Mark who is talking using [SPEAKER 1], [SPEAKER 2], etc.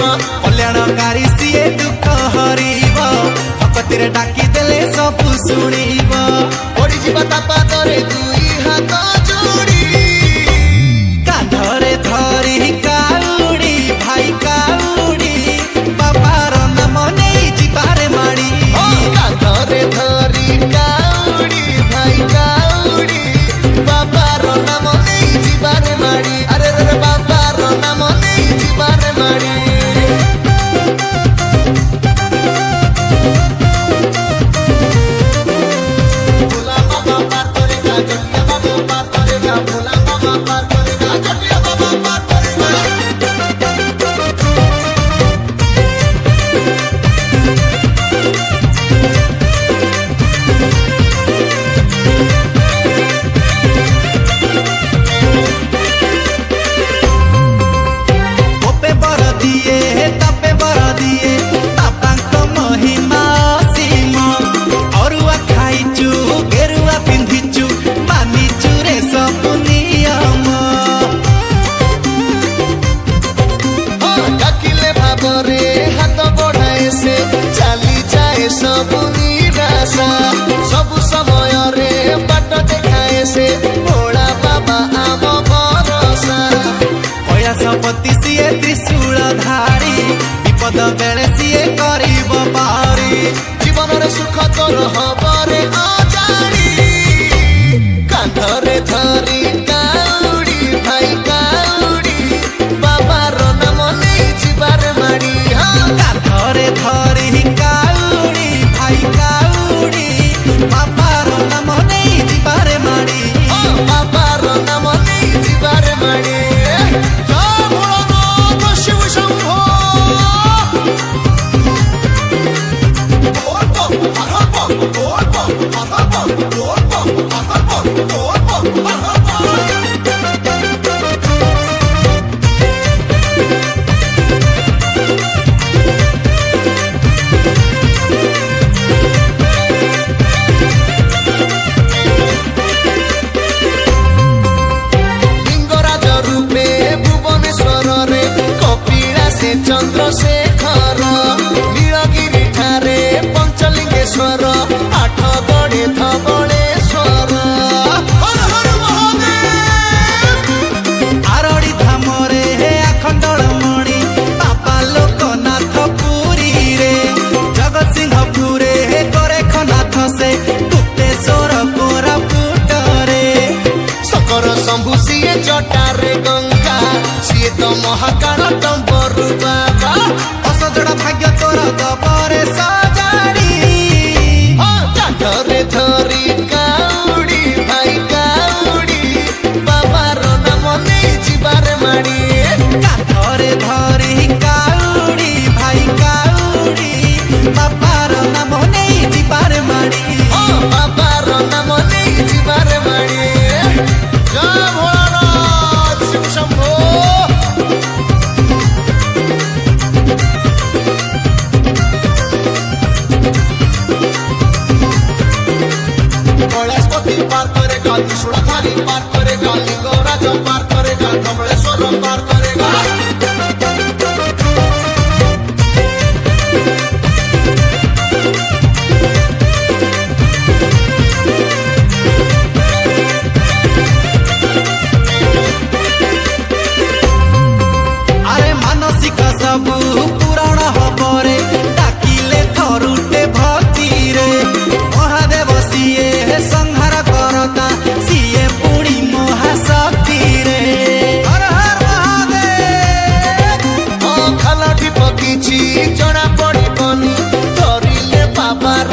[SPEAKER 1] कल्याणकारी सीए दुख हरिब भक्तिर डाकी देले सब शुणिब ओडी जीवा ता पादरे दुई हाथ जोड़ी कांधरे धरी काउडी भाई काउडी बाबार नाम नहीं जीवारे माड़ी कांधरे धरी काउडी भाई काउडी बाबार नाम नहीं जीवारे माड़ी अरे रे बाबार नाम नहीं जीवारे माड़ी सबु समय रे बाट देखाए से भोला बाबा आम भरोसा कयासपति सीए त्रिशूल धारी विपद बेले सीए करिब पारी जीवन रे सुख तोर हबरे अजाणी कांधरे धरी काउडी भाई काउडी बाबार नाम नहीं जीवार माड़ी कांधरे धरी काउडी भाई काउडी बाबार नाम नहीं जीवारे माड़ी बाबार नाम नहीं जीवारे माड़ी जय भोलानाथ शिव शंभो चंद्रशेखर नीलगिरी ठारे पंचलिंगेश्वर आठ गड़े धवलेश्वर आरड़ी धामरे आखंडलमणि बाबा लोकनाथ पुरी रे जगत सिंहपुरे गोरेखनाथ से गुप्तेश्वर कोरापुट रे शंकर शंभु सीए जटारे गंगा सीए तो महाकाल टंबरू बाबा असजड़ा भाग्य तोर दबरे सजाड़ी कांधरे धरी काउडी भाई काउडी बाबार नाम नहीं जीवारे माड़ी कांधरे धरी काउडी भाई काउडी बाबार नाम नहीं जीवारे माड़ी बाबार नाम नहीं जीवारे माड़ी जय भोलानाथ शिव शंभो पार करेगा त्रिशूल धारी पार करेगा लिंगराज पार करेगा धवलेश्वर पार करेगा अरे मानसिक सबु पुराण हबरे डाकिले थरुटे भक्ति रे महादेव सीए संहार करता सीए पुड़ी महाशक्ति रे हर हर महादेव खालाठी पकिछि जଣା पड़िबनी धरिले बाबार